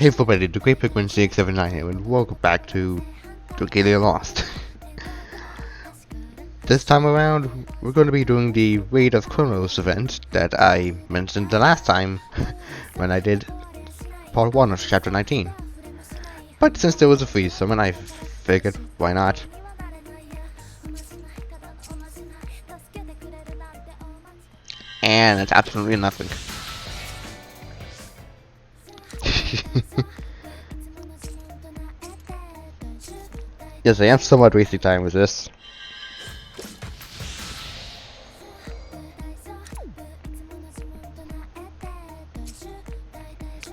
Hey everybody, the Great Pikmin 679 here, and welcome back to Dragalia Lost. This time around, we're going to be doing the Raid of Chronos event that I mentioned the last time when I did part 1 of chapter 19. But since there was a free summon, I figured, why not? And it's absolutely nothing. Yes, I am somewhat wasting time with this.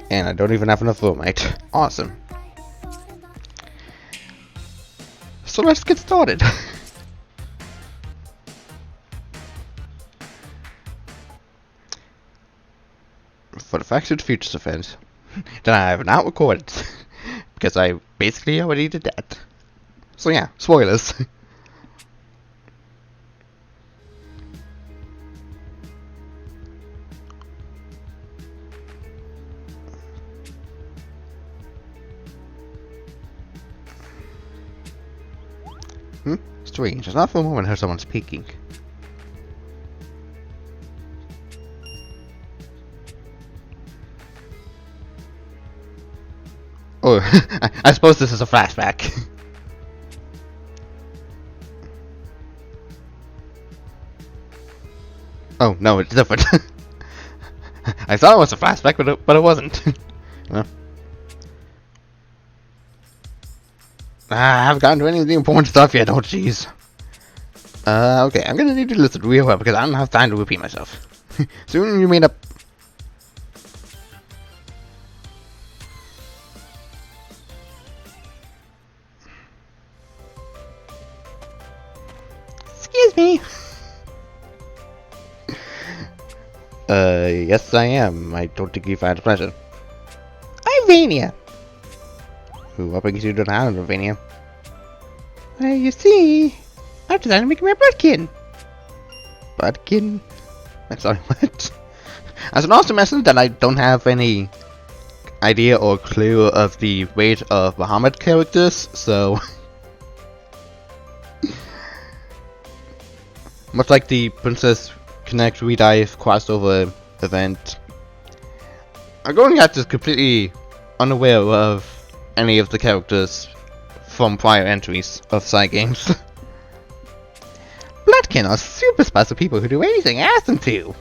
And I don't even have enough Romite. Awesome. So let's get started. For the Fractured Futures event, that I have not recorded. Because I basically already did that. So yeah, spoilers. Strange, it's not for a moment I heard someone speaking. Oh, I suppose this is a flashback. Oh, no, it's different. I thought it was a flashback, but it wasn't. Well. I haven't gotten to any of the important stuff yet, oh jeez. Okay, I'm gonna need to listen real well because I don't have time to repeat myself. Soon you meet up. Excuse me. Yes I am. I don't think you find a pleasure. I'm Vania. Who, what brings you to the island of Vania? Well, you see, I'm deciding to make me a Budkin. Budkin? I'm sorry, what? As an awesome message that I don't have any idea or clue of the weight of Muhammad characters, so... Much like the Princess Connect Redive crossover event, I'm going at this completely unaware of any of the characters from prior entries of side games. Bloodkin are super special people who do anything I ask them to.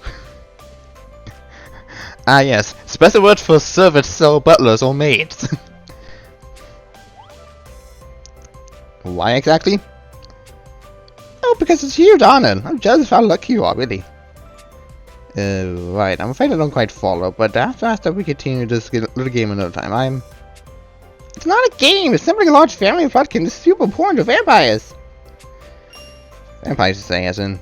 Ah yes, special word for servants, so butlers or maids. Why exactly? Oh, because it's a huge honor. I'm jealous of how lucky you are, really. Right, I'm afraid I don't quite follow, but after we continue this little game another time, It's not a game, it's simply a large family of Bloodkin. This is super important to vampires. Vampires, you say, as in...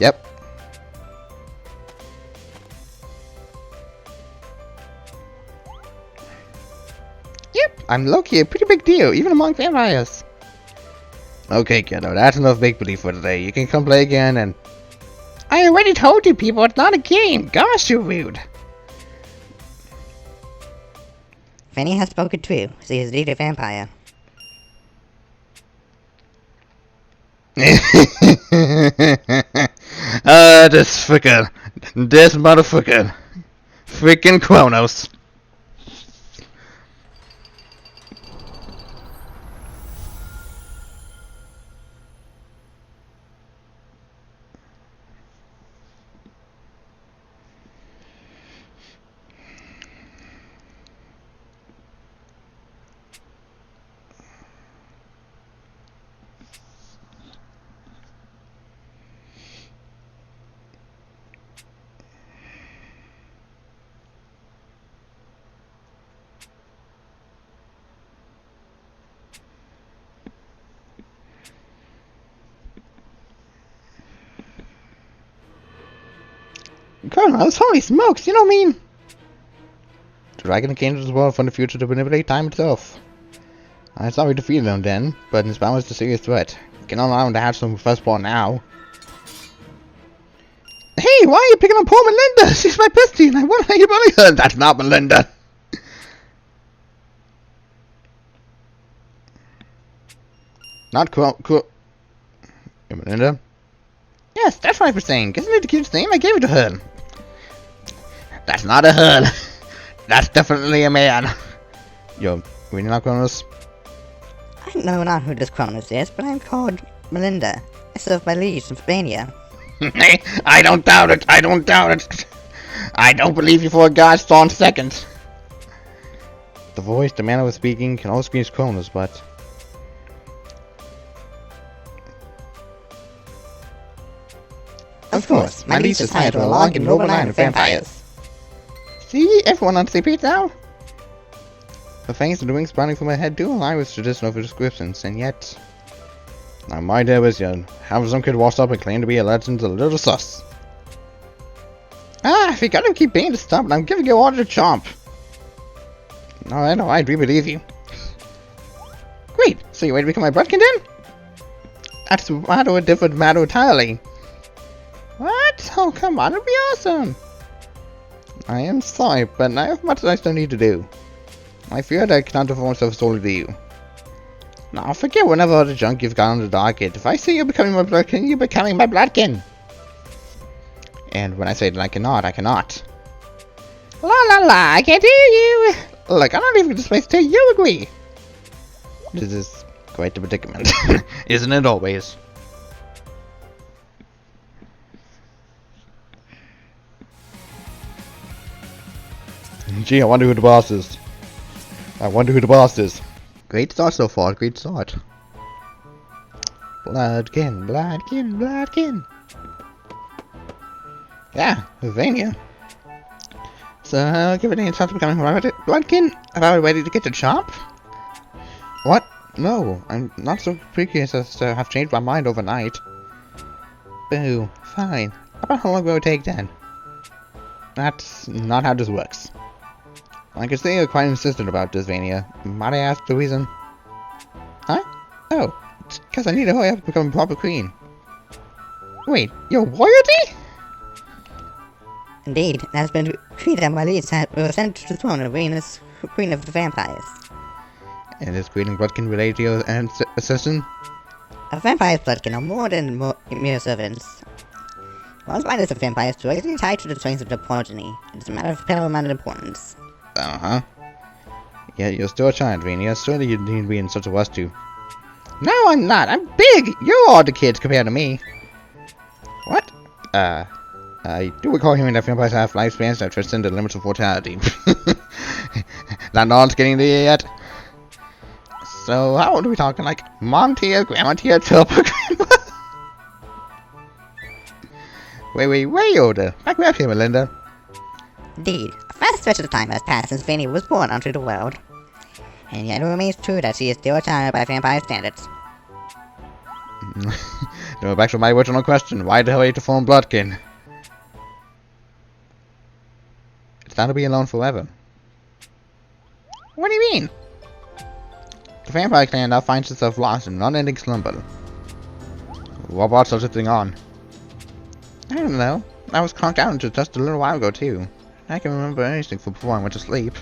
Yep. Yep, I'm low-key a pretty big deal, even among vampires. Okay, kiddo, that's enough make-believe for today. You can come play again and... I already told you people, it's not a game. Gosh, you're rude. Fanny has spoken true. She is indeed a vampire. This motherfucker. Freaking Chronos. Chronos, holy smokes, you don't mean... The dragon came to this world from the future to manipulate time itself. I thought we defeated him then, but his power is a serious threat. We cannot allow him to have some firstborn now. Hey, why are you picking on poor Melinda? She's my bestie and I want to let you bully her. That's not Melinda. Not cool. Hey, Melinda? Yes, that's what I was saying. Isn't it the cutest name? I gave it to her. That's not a her. That's definitely a man. Yo, we not Chronos? I know not who this Chronos is, but I'm called Melinda. I serve my liege in Spania. I don't doubt it. I don't doubt it. I don't believe you for a god's thorn second. The voice, the manner of speaking, can all scream Chronos, but... Of course, my liege is tied to a long and noble line of vampires. See, everyone on the same page now? The fangs and the wings sprouting from my head do align with traditional descriptions, and yet... Now my day was young. Have some kid walks up and claim to be a legend's a little sus. Ah, if you gotta keep being to stop, I'm giving you order to chomp. No, I know, I do believe you. Great, so you ready to become my Brutkin then? That's a different matter entirely. What? Oh, come on, it'd be awesome. I am sorry, but I have much I still need to do. I fear that I cannot devote myself solely to you. Now, forget whatever other junk you've got on the docket. If I say you're becoming my bloodkin, you're becoming my bloodkin. And when I say that I cannot, I cannot. La la la, I can't hear you. Look, I'm not even in this place till you agree. This is quite the predicament. Isn't it always? Gee, I wonder who the boss is. I wonder who the boss is. Great start so far, great start. Bloodkin, bloodkin, bloodkin. Yeah, Vania. So, give it a chance to becoming bloodkin. About ready to get the chomp? What? No, I'm not so precocious as to have changed my mind overnight. Boo, fine. About how long will it take then? That's not how this works. I can see you're quite insistent about this, Vania. Might I ask the reason? Huh? Oh, it's because I need to hurry up to become a proper queen. Wait, you're royalty? Indeed, it has been decreed that my liege was sent to the throne of Venus, Queen of the Vampires. And is Queen Bloodkin related to your assistant? A vampire's bloodkin are more than mere servants. Once spiders of vampires directly tied to the strings of their progeny, it is a matter of paramount importance. Uh-huh. Yeah, you're still a child, Vania. Surely you need to be in such a rush too. No, I'm not. I'm big. You're all the kids compared to me. What? I do recall hearing that vampires have lifespans that transcend the limits of mortality. Not all getting there yet. So, how old are we talking? Like, mom tier, grandma tier, turbo grandma? Way older. Back me up here, Melinda. Indeed, a vast stretch of time has passed since Vania was born onto the world. And yet it remains true that she is still a child by vampire standards. No, back to my original question. Why the hell are you to form Bloodkin? It's not to be alone forever. What do you mean? The vampire clan now finds itself lost in an unending slumber. What brought such a thing on? I don't know. I was conked out until just a little while ago too. I can remember anything from before I went to sleep.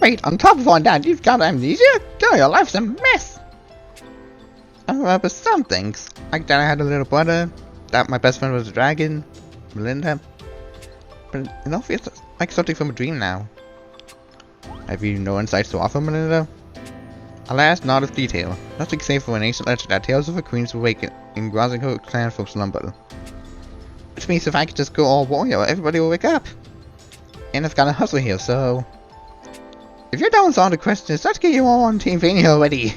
Wait, on top of all that, you've got amnesia? Girl, your life's a mess! I remember some things. Like that I had a little brother, that my best friend was a dragon, Melinda. But it all feels like something from a dream now. Have you no insights to offer, Melinda? Alas, not of detail. Nothing save for an ancient legend that tales of a queen's awakening in rousing her clan from slumber. Which means if I could just go all warrior, everybody will wake up. And I've got a hustle here, so... If you're down with all the questions, let's get you all on Team Vania already.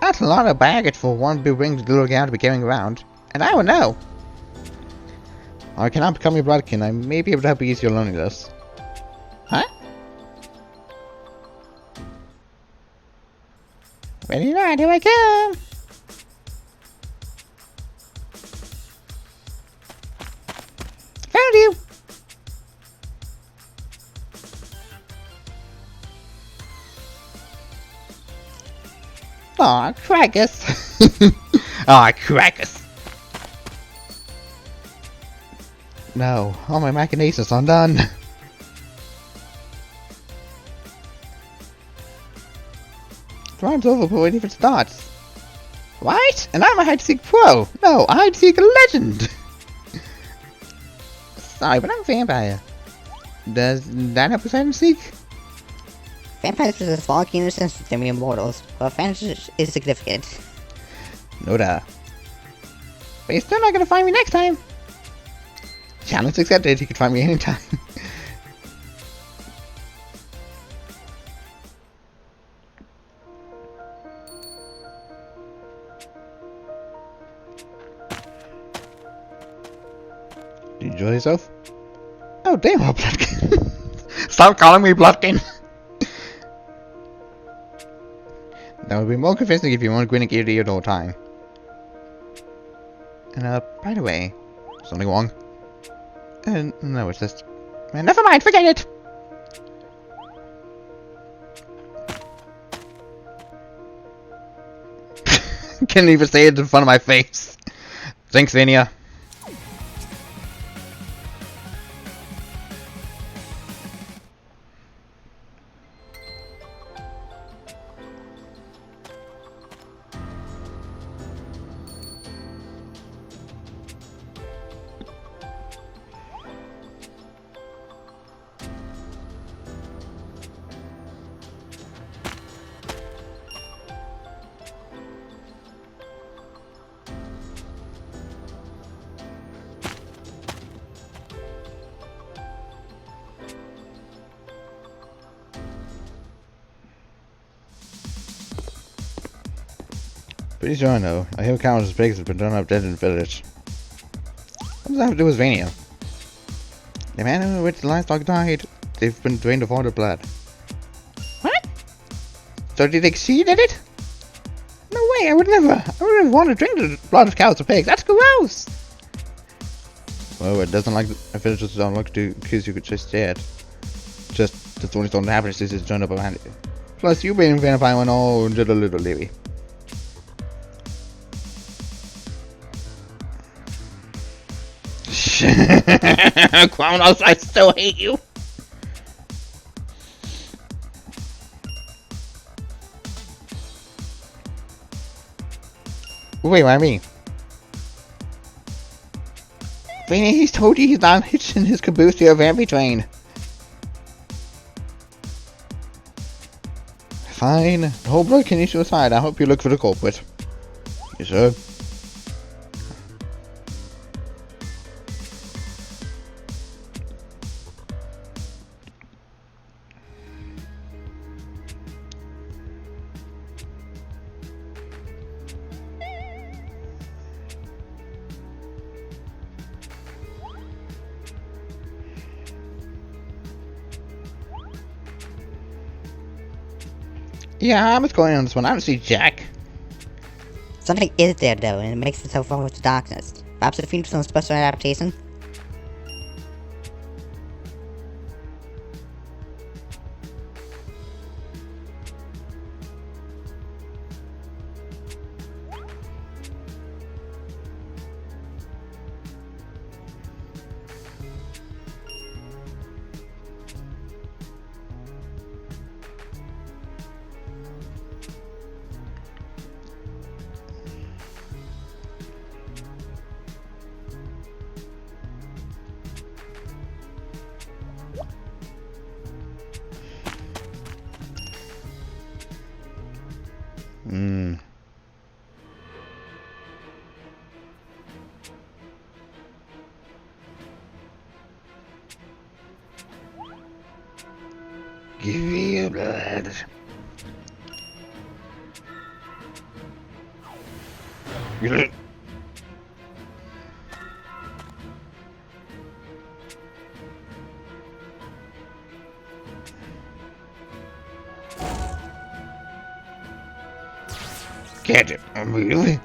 That's a lot of baggage for one big winged little gal to be carrying around. And I would know. I cannot become your bloodkin. I may be able to help you ease your loneliness. Huh? Ready or not, here I come! Found you! Aw, Tragus! Ah, crackers! No, all my machinations are undone. The round's over before it even starts. What? And I'm a hide-seek pro! No, a hide-seek legend! Sorry, but I'm a vampire. Does that help with hide-and-seek? Vampires possess far keener senses than we immortals, but advantage is significant. No doubt. But you're still not gonna find me next time! Challenge accepted, you can find me anytime. Did you enjoy yourself? Oh damn, Bloodkin! Stop calling me Bloodkin! That would be more convincing if you want Gwyneth Gear the whole time. And by the way, something wrong? No, it's just... never mind, forget it! Can't even say it in front of my face. Thanks, Vania. Pretty sure I know. I hear countless pigs have been done up dead in the village. What does that have to do with Vania? The man in which the livestock died, they've been drained of all their blood. What? So do you think she did it? No way, I would never want to drink the blood of cows or pigs. That's gross! Well, it doesn't like the villagers don't look to accuse you just yet. Just that's only something happens since it's turned up behind you. Plus, you being a vampire went all little Libby. Chronos, I still hate you. Wait, what I mean? Vania, he's told you he's not hitching his caboose to your vampy train. Fine. The whole blood can issue aside. I hope you look for the culprit. Yes, sir. Yeah, I was going on this one. I don't see Jack. Something is there though, and it makes itself over to darkness. Perhaps it feeds some special adaptation? Give me your blood. Catch it. Really?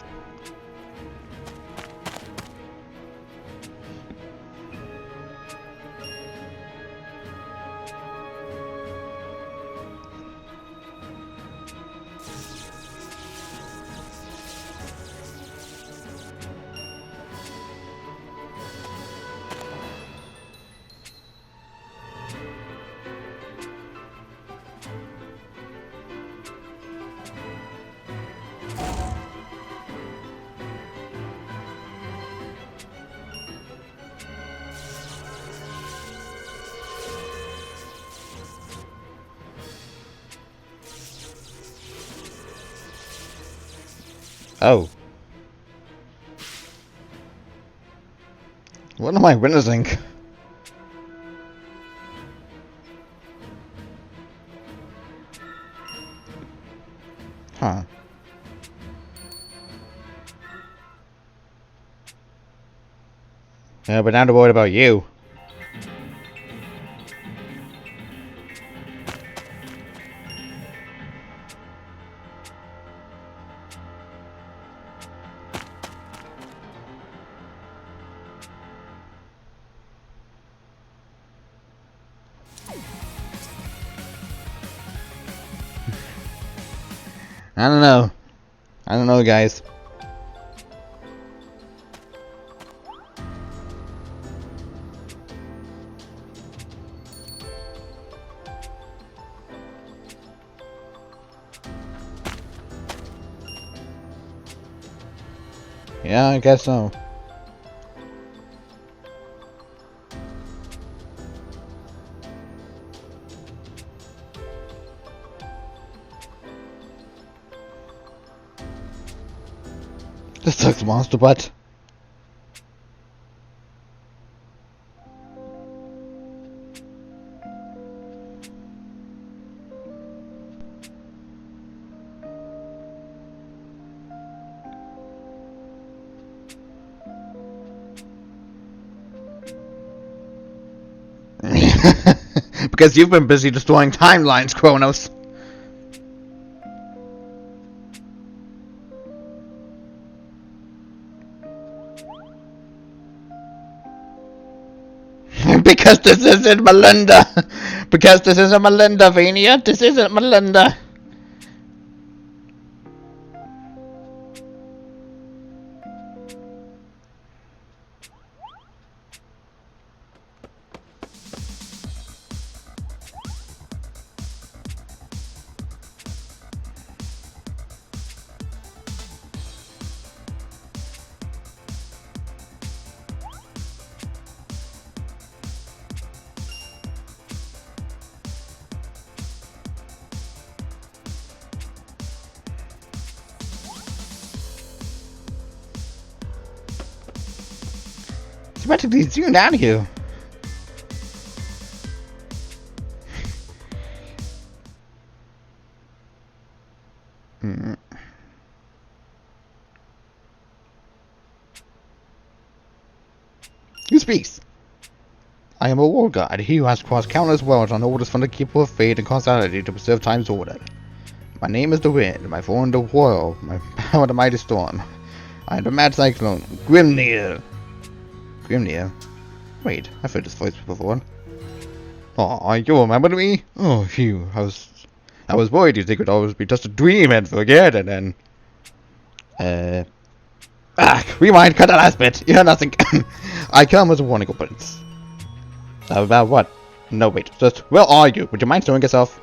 Oh. What am I witnessing? Huh. Yeah, but now to worry about you. I don't know. I don't know, guys. Yeah, I guess so. This sucks, monster butt. Because you've been busy destroying timelines, Chronos. Because this isn't Melinda. Because this isn't Melinda, Vania. This isn't Melinda. It's practically zoomed out of you. Who speaks? I am a war god, he who has crossed countless worlds on orders from the Keeper of Fate and causality to preserve time's order. My name is the wind, my form the whirl, my power the mighty storm. I am the mad cyclone, Grimnir. Grimnir? Wait, I've heard this voice before. Aw, you remember me? Oh, phew, I was worried you think it would always be just a dream and forget it and... rewind, cut the last bit. You heard nothing. I come as a warning, opponents. About what? No, wait, just, where are you? Would you mind showing yourself?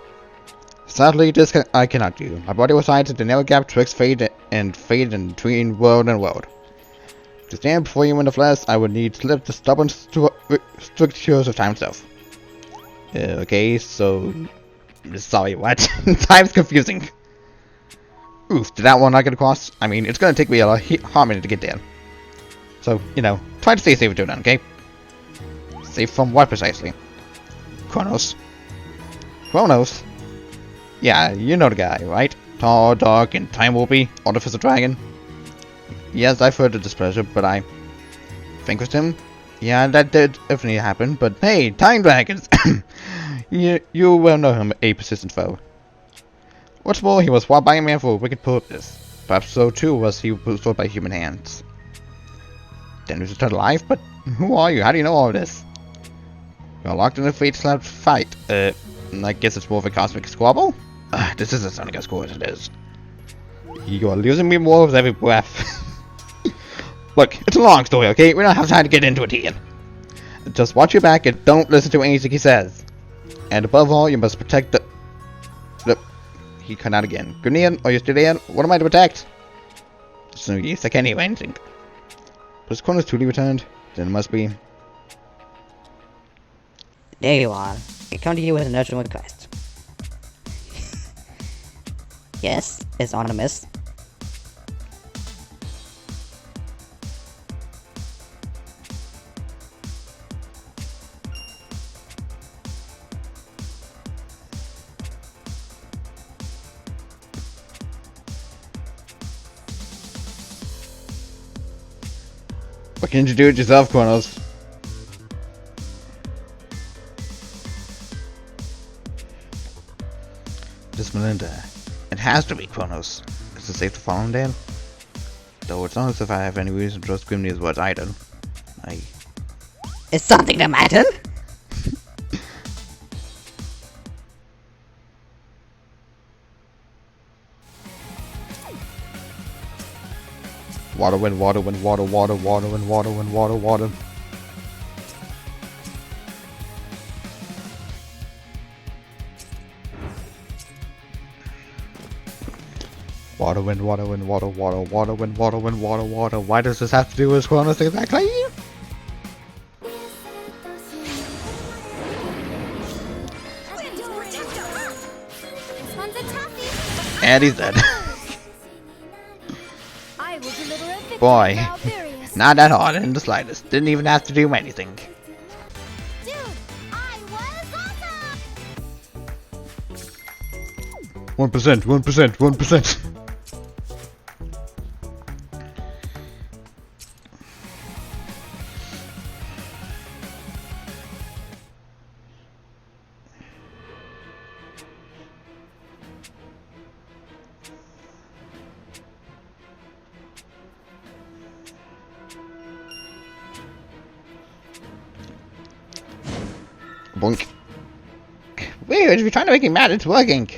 Sadly, this I cannot do. My body resides in the narrow gap twixt fate and between world and world. To stand before you in the flesh, I would need to live the stubborn strictures of time itself. Okay, so... Sorry, what? Time's confusing. Oof, did that one not get across? I mean, it's gonna take me a hot minute to get there. So, you know, try to stay safe until then, okay? Safe from what precisely? Chronos. Chronos? Yeah, you know the guy, right? Tall, dark, and time-warpy, artificial dragon. Yes, I've heard of displeasure, but I vanquished him. Yeah, that did definitely happen, but hey, time dragons! you well know him, a persistent foe. What's more, he was swapped by a man for a wicked purpose. Perhaps so too was he restored by human hands. Then he was returned alive, but who are you? How do you know all this? You're locked in a fate-slapped fight. I guess it's more of a cosmic squabble? This isn't sounding as cool as it is. You are losing me more with every breath. Look, it's a long story, okay? We don't have time to get into it here. Just watch your back and don't listen to anything he says. And above all, you must protect the... He cut out again. Grenadier, are you still there? What am I to protect? There's no use, I can't hear anything. Was Chronos truly returned? Then it must be... There you are. I come to you with an urgent request. Yes, it's Anonymous. Why can't you do it yourself, Chronos? Just Melinda. It has to be Chronos. Is it safe to follow him, Dan? Though it's not as if I have any reason to trust Grimney's words either. Is something the matter? Water, wind, water, wind, water, water, water, wind, water, wind, water, water. Water, wind, water, wind, water, water, water, wind, water, wind, water, water. Why does this have to do with Chronos exactly? And he's dead. Boy, not that hard in the slightest. Didn't even have to do anything. Dude, I was awesome. 1%, 1%, 1%. Boink. Weird, if you're trying to make him mad, it's working.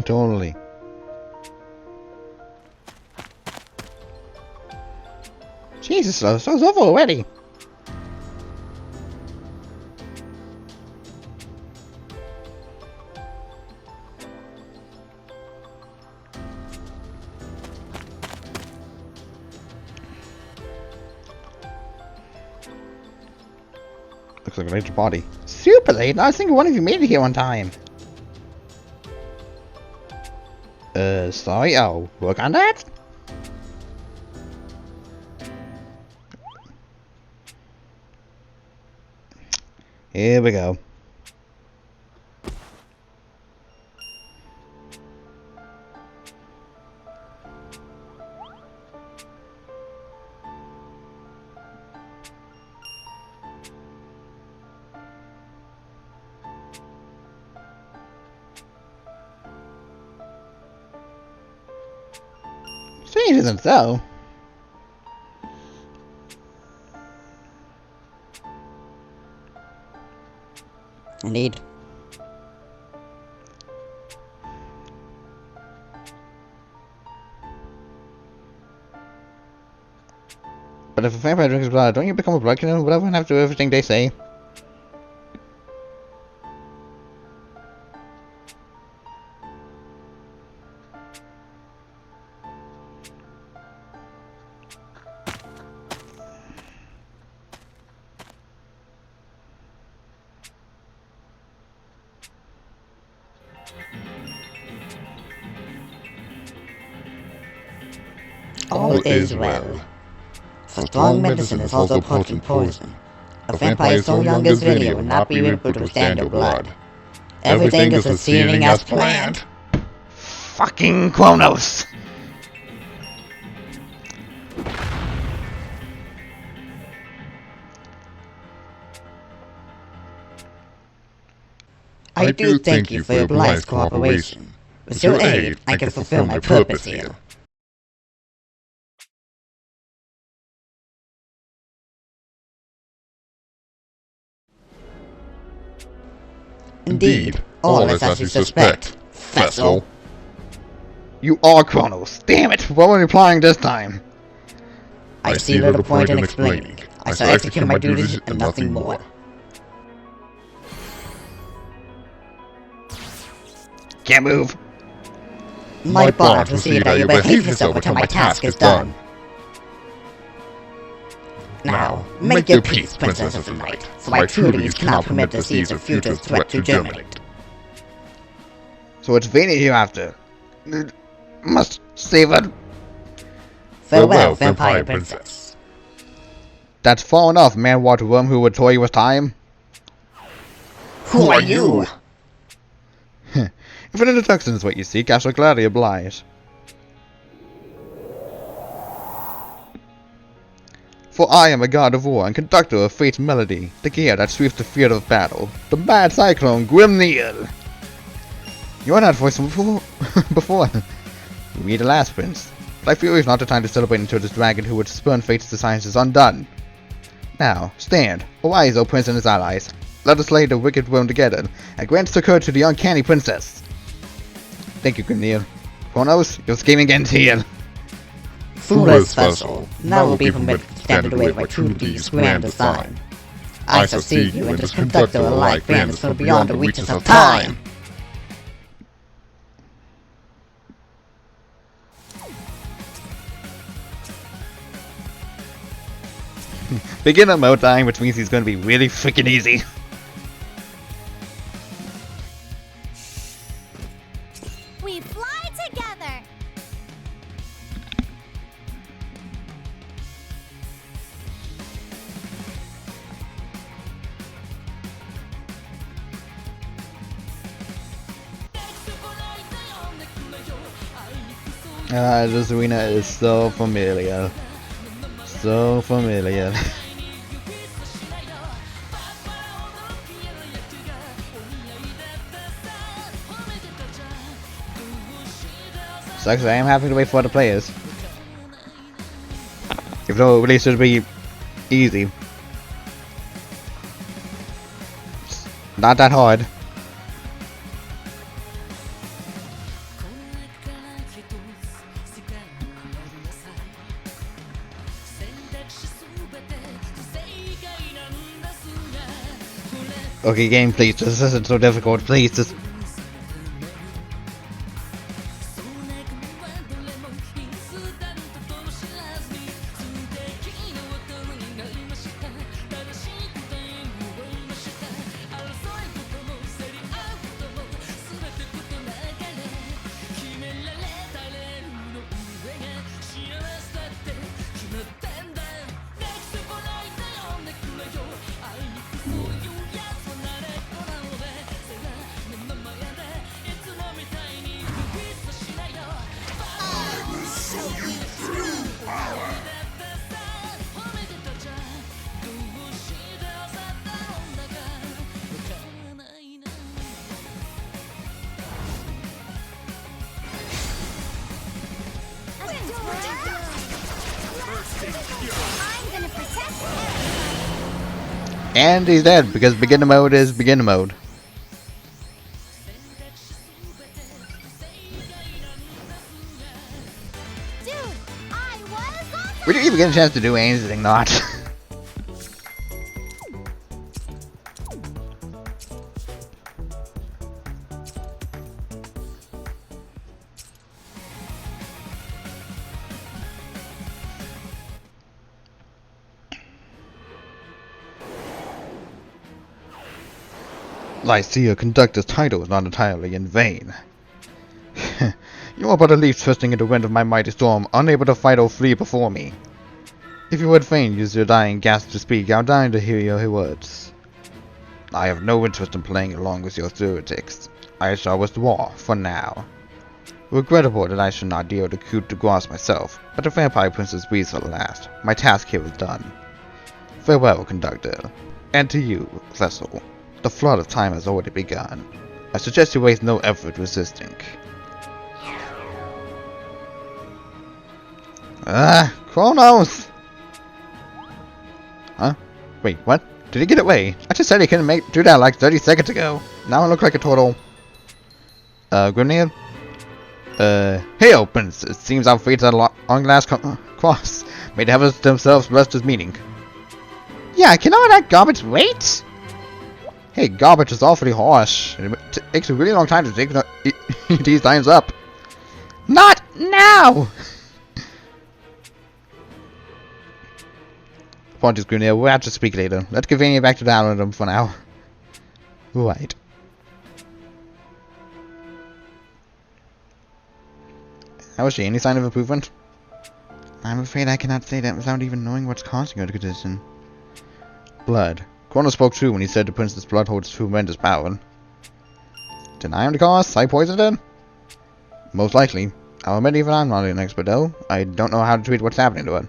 Totally. Jesus, so it's over already. Looks like a major body. Super late. Not a single one of you made it here on time. Sorry. I'll work on that. Here we go. Strange, isn't it so? Indeed. But if a vampire drinks blood, don't you become a blood killer? Would everyone have to do everything they say? All is well. For strong medicine is also potent poison. A vampire so young as Vinny would not be able to withstand your blood. Everything is proceeding as planned. Fucking Chronos! I do thank you for your blithe cooperation. With your aid, I can fulfill my purpose here. Indeed, all is as you suspect, Fessel. You are Chronos. Damn it! What were you replying this time? I see little point in explaining. I shall execute my duties and nothing more. Can't move. My bond will see that you behave yourself until my task is done. Now, make your peace, Princess of the Night, so my true leaves cannot permit the seeds of future threat to germinate. So it's Vania you're after. Must save her. Farewell, Vampire Princess. That's far enough, man-water worm who would tell you was time. Who are you? If an introduction is what you seek, I shall gladly oblige. For I am a god of war and conductor of fate's melody, the gear that sweeps the field of battle, the mad cyclone Grimnir. You are not voiced before. We the last prince, but I feel it's not the time to celebrate until this dragon who would spurn fate's designs is undone. Now, stand, arise, O prince and his allies. Let us slay the wicked worm together, and grant succor to the uncanny princess. Thank you, Grimnir. Chronos, your scheming ends here. Foolish vessel, now will be permitted to stand in the way of my true deeds' grand design. I shall see you and this conductor alike vanish from beyond the reaches of time. Beginner mode time, which means he's going to be really freaking easy. We fly together. This arena is so familiar. So familiar. Sucks, I am happy to wait for the players. Even though it really should be easy. It's not that hard. Okay, game, please. This isn't so difficult. Please, just. I'm gonna protect And he's dead because beginner mode is beginner mode. Dude, I was awesome. We didn't even get a chance to do anything, not. I see your conductor's title is not entirely in vain. You are but a leaf twisting in the wind of my mighty storm, unable to fight or flee before me. If you would fain use your dying gasp to speak, I'm dying to hear your words. I have no interest in playing along with your theoretics. I shall withdraw, for now. Regrettable that I should not deal the coup de grace myself, but the Vampire Princess breathes at last. My task here is done. Farewell, conductor. And to you, vessel. The flood of time has already begun. I suggest you waste no effort resisting. Chronos! Huh? Wait, what? Did he get away? I just said he couldn't do that like 30 seconds ago. Now I look like a total... Grenade? Hail, Prince! It seems our fates at long last cross. May the heavens themselves bless this meeting. Yeah, can all that garbage wait? Hey, garbage is awfully harsh. It takes a really long time to take these times up. Not now! Apologies, Grenade. We'll have to speak later. Let's give Vania back to the island for now. Right. How is she? Any sign of improvement? I'm afraid I cannot say that without even knowing what's causing her condition. Blood. Chronos spoke true when he said the princess' blood holds tremendous power. Did I am the cause? I poisoned it? Most likely. I'll admit even I'm not an expert though. I don't know how to treat what's happening to it.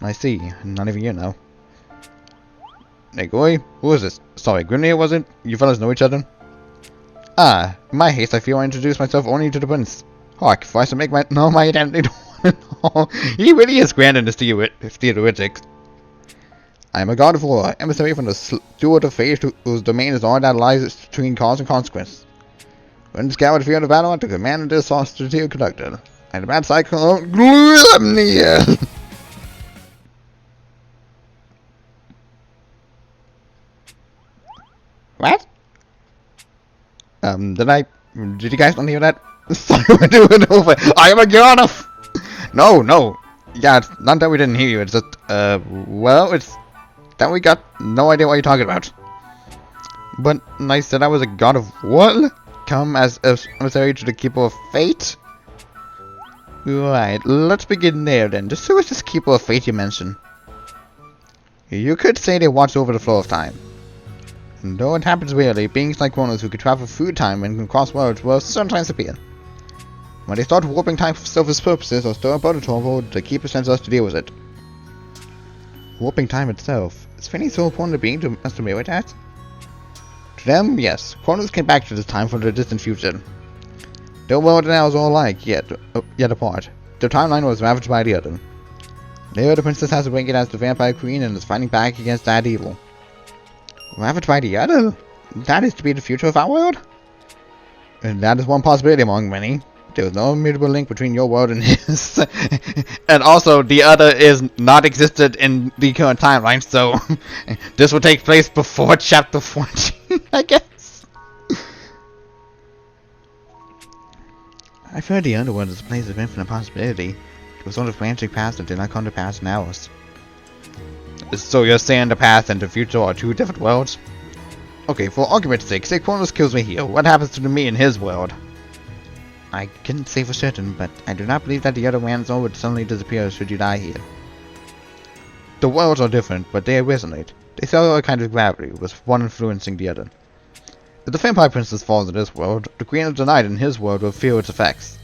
I see. Not even you know. Hey, Goy. Who is this? Sorry, Grimnir, was it? You fellas know each other? Ah, in my haste, I feel I introduce myself only to the prince. Hark, for I shall make known my identity to one and all. He really is grand in his theoretic. I am a god of war, emissary from the steward of fate, whose domain is all that lies between cause and consequence. When scoured the field of battle, I took command of this strategic conductor. And the bad cyclone Grimnir. What? Did you guys not hear that? Sorry, we're doing it over. I am a god of... No. Yeah, it's not that we didn't hear you, it's just, well, it's that we got no idea what you're talking about. But I said I was a god of what? Come as emissary to the Keeper of Fate? Right, let's begin there then. Who is this Keeper of Fate you mentioned? You could say they watch over the flow of time. And though it happens rarely, beings like Chronos who can travel through time and can cross worlds will sometimes appear. When they start warping time for selfish purposes or stir up other trouble, the Keeper sends us to deal with it. Warping time itself. Is Fanny so important a being to estimate with that? To them, yes. Chronos came back to this time from the distant future. Their world and ours are alike, yet apart. Their timeline was ravaged by the other. There, the princess has awakened as the vampire queen and is fighting back against that evil. Ravaged by the other? That is to be the future of our world? And that is one possibility among many. There is no immutable link between your world and his. And also, the other is not existed in the current timeline, so this will take place before chapter 14, I guess. I've heard the underworld is a place of infinite possibility. It was sort of branching past that did not come to pass in ours. So you're saying the past and the future are two different worlds? Okay, for argument's sake, say Chronos kills me here. What happens to me in his world? I couldn't say for certain, but I do not believe that the other man's soul would suddenly disappear should you die here. The worlds are different, but they resonate. They share a kind of gravity, with one influencing the other. If the vampire princess falls in this world, the Queen of the Night in his world will feel its effects.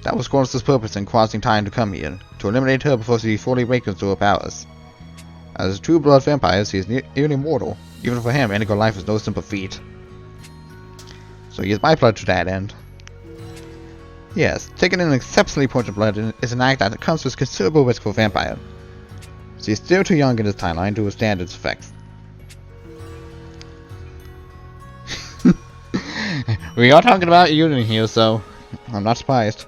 That was Chronos' purpose in crossing time to come here, to eliminate her before she fully awakens to her powers. As a true blood vampire, he is nearly mortal. Even for him, ending her life is no simple feat. So he is my pledge to that end. Yes, taking an exceptionally potent blood is an act that comes with considerable risk for a vampire. She is still too young in this timeline to withstand its effects. We are talking about you in here, so I'm not surprised.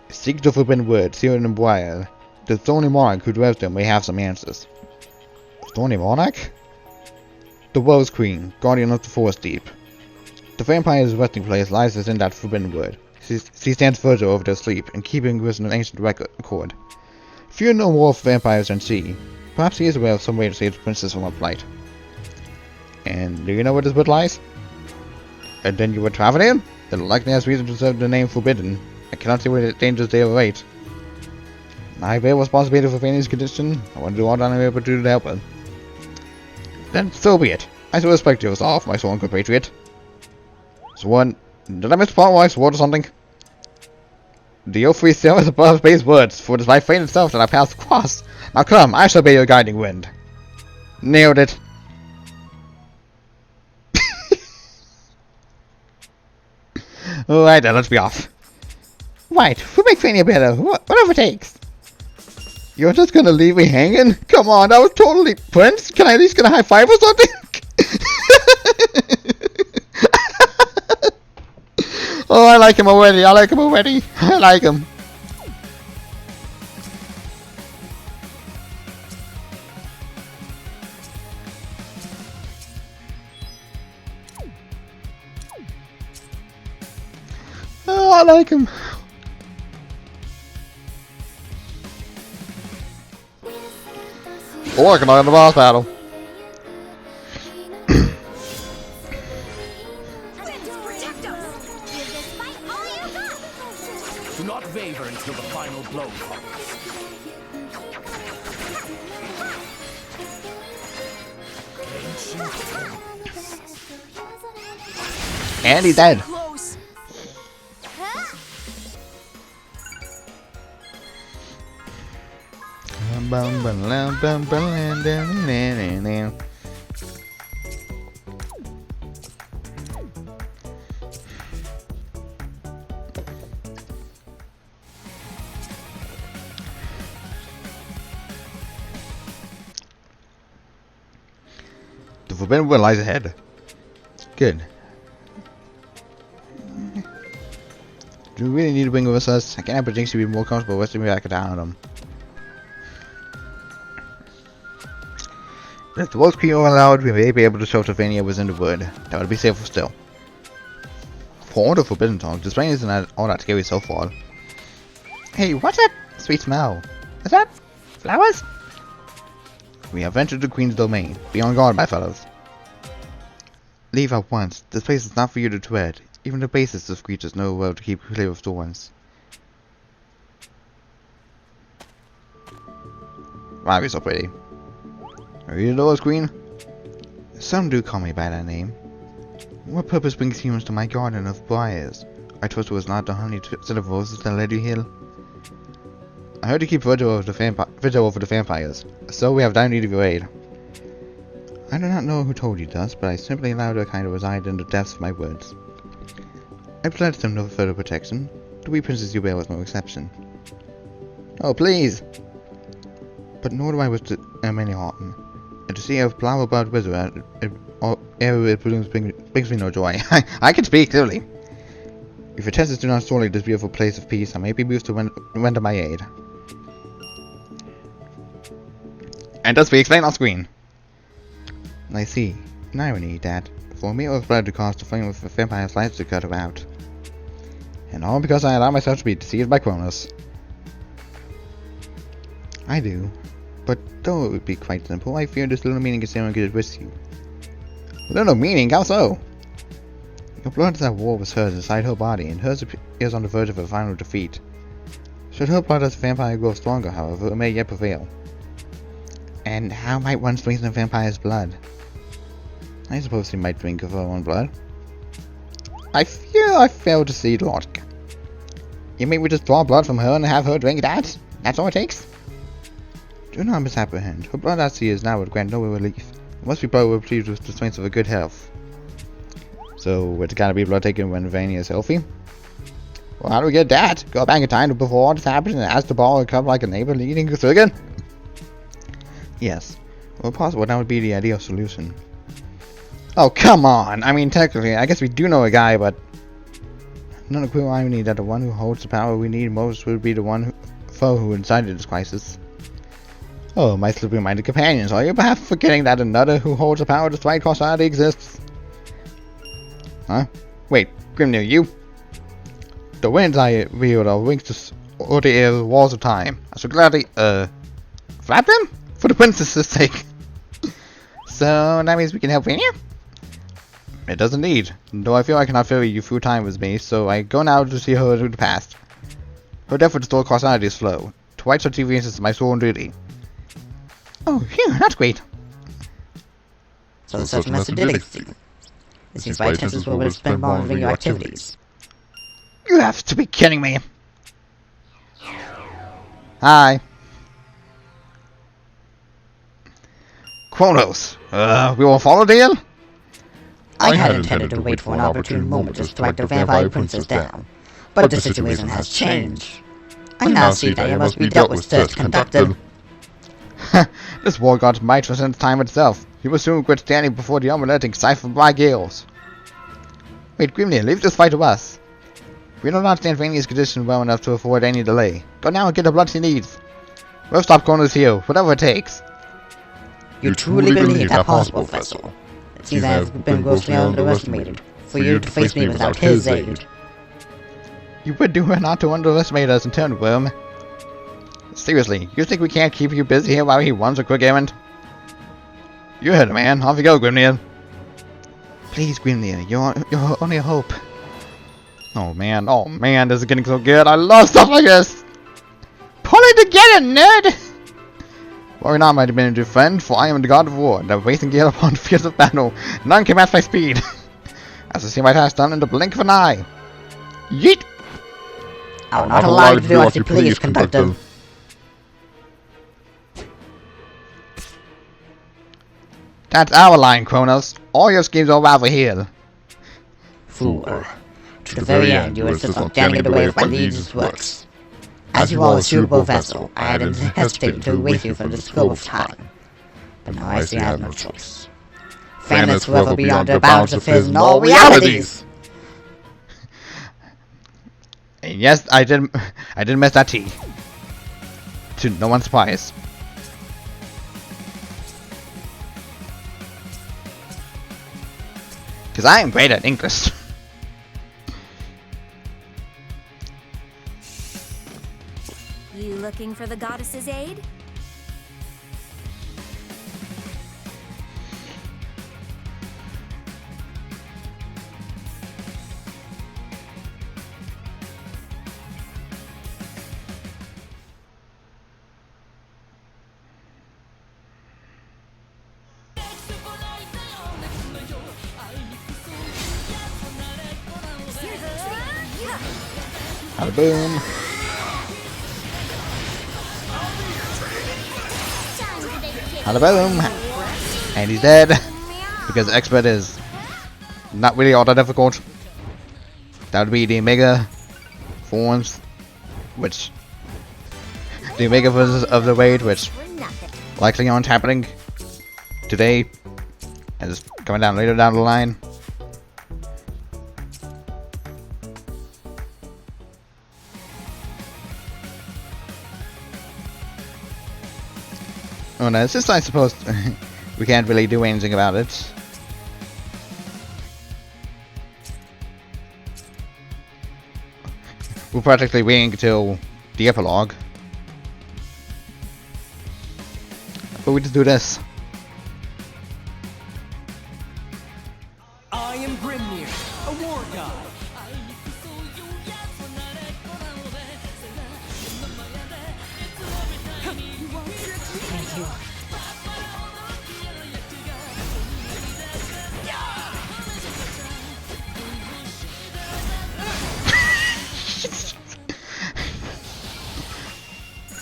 Seek the forbidden word, seal it in Briar. The Thorny Monarch who dwells there may have some answers. Thorny Monarch? The World's Queen, guardian of the Forest Deep. The vampire's resting place lies within that forbidden wood. She stands further over their sleep, and keeping with an ancient record. Fear no more of vampires than she. Perhaps he is aware of some way to save the princess from her plight. And do you know where this wood lies? And then you would travel in? It likely has reason to serve the name Forbidden. I cannot see where the dangers they await. I bear responsibility for Fanny's condition. I want to do all that I'm able to do to help her. Then so be it. I shall respect your resolve, my sworn compatriot. Sworn. Did I miss part where I swore to something? The oath we seal is above base words, for it is by fate itself that I pass across. Now come, I shall be your guiding wind. Nailed it. Alright then, let's be off. Right, we'll make Fanny better, whatever it takes. You're just gonna leave me hanging? Come on, that was totally... Prince, can I at least get a high five or something? Oh, I like him already, I like him. Oh, I like him. Working on the boss battle. Do not waver until the final blow falls. And he's dead. Close. The forbidden wood lies ahead. Good. Do we really need to bring with us? I can't have Jinx to be more comfortable with me back down on them. If the wolf queen were allowed, we may be able to show Tavania was in the wood. That would be safer still. For all the forbidden talk, this rain isn't all that scary so far. Hey, what's that sweet smell? Is that flowers? We have entered the Queen's domain. Be on guard, my fellows. Leave at once. This place is not for you to tread. Even the basest of creatures know well to keep clear of thorns. Why are you so pretty? Are you the Lord's Queen? Some do call me by that name. What purpose brings humans to my garden of briars? I trust it was not the honey set of roses that led you here. I heard you keep vigil over the vampires, so we have dire need of your aid. I do not know who told you thus, but I simply allowed her kind to reside in the depths of my woods. I pledged them no further protection. The wee Princess Yubel was no exception. Oh, please! But nor do I wish to any harm. And to see a flower-bud wither ere it blooms brings me no joy. I can speak clearly. If your tests do not sully this beautiful place of peace, I may be moved to render my aid. And thus we explain on screen. I see. An irony, that for me it was blood to cause the flame of the vampire's life to cut her out. And all because I allowed myself to be deceived by Chronos. I do. But though it would be quite simple, I fear this little meaning is still get with you. Little meaning? How so? Your blood is at war with hers inside her body, and hers is on the verge of a final defeat. Should her blood as a vampire grow stronger, however, it may yet prevail. And how might one strengthen a vampire's blood? I suppose he might drink of her own blood. I fear I fail to see logic. You mean we just draw blood from her and have her drink that? That's all it takes? Do not misapprehend. Her blood as she is now would grant no relief. It must be blood retrieved with the strength of a good health. So it's gotta be blood taken when Vania is healthy? Well, how do we get that? Go back in time to before all this happened and ask the ball to come like a neighbor eating a chicken? Yes. Well, possible that would be the ideal solution. Oh, come on! I mean, technically, I guess we do know a guy, but... Not a cruel irony that the one who holds the power we need most would be the one foe who incited this crisis. Oh, my slippery-minded companions, are you perhaps forgetting that another who holds the power despite causality exists? Huh? Wait, Grimnir, you? The winds I wield are wings to or the air walls of time. I should gladly, flap them? For the princess's sake. So, that means we can help Vania? It does indeed. Though I feel I cannot ferry you through time with me, so I go now to see her through the past. Her death would restore causality's flow. To right such deviance is my sworn duty. Oh, phew, that's great. So such a method did exist. It seems my chances were to spend monitoring your activities. You have to be kidding me. Hi. Chronos, we will follow deal? I had intended to wait for an opportune moment to strike the vampire princess down, but the situation has changed. I now see that it must be dealt with first conducted. This war god's might transcends time itself. He will soon quit standing before the unrelenting sight of my gales. Wait, Grimnir, leave this fight to us. We do not stand Vania's condition well enough to afford any delay. Go now and get the blood she needs. We'll stop Chronos here, whatever it takes. You truly believe that possible, Vessel? It seems I have been grossly underestimated, for you to face me without his aid. You would do well not to underestimate us in turn, Worm. Seriously, you think we can't keep you busy here while he runs a quick errand? You heard it, man. Off you go, Grimnir. Please, Grimnir, you're only a hope. Oh man, this is getting so good. I love stuff like this. Pull it together, nerd! Worry not, my diminutive friend, for I am the god of war, the racing gear upon the fields of battle. None can match my speed. As I see my task done in the blink of an eye. Yeet! I will not allow you to do as you please, conductor. That's our line, Chronos. All your schemes are over here. Fool. To the very end, you insist on standing in the way of my legion's works. As you are a suitable vessel, I had hesitated to erase you from the scope of time. But now I see I have no choice. Fairness will ever be beyond the bounds of his in all realities! And yes, I didn't miss that T. To no one's surprise. Because I am great at English. You looking for the goddess's aid? Hada boom. Hada boom. And he's dead. Because expert is not really all that difficult. That would be the Omega forms, which the Omega versions of the raid, which likely aren't happening today, and is coming down later down the line. Oh no, it's just I suppose we can't really do anything about it. We're practically waiting until the epilogue. But we just do this. I am Grimnir, a war god.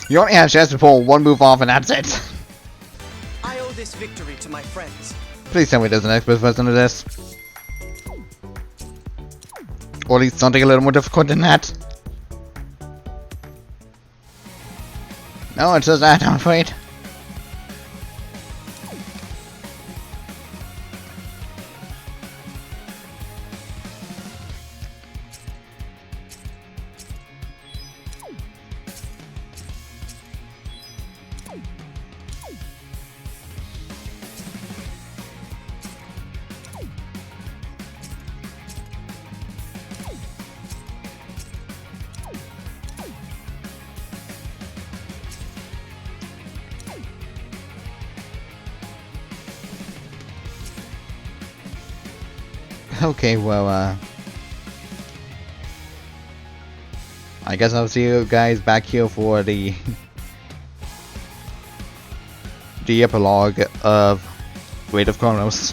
You only have a chance to pull one move off and that's it. I owe this victory to my friends. Please tell me there's an expert version of this. Or at least something a little more difficult than that. No, it says that, I'm afraid. Okay, well, I guess I'll see you guys back here for the epilogue of Raid of Chronos.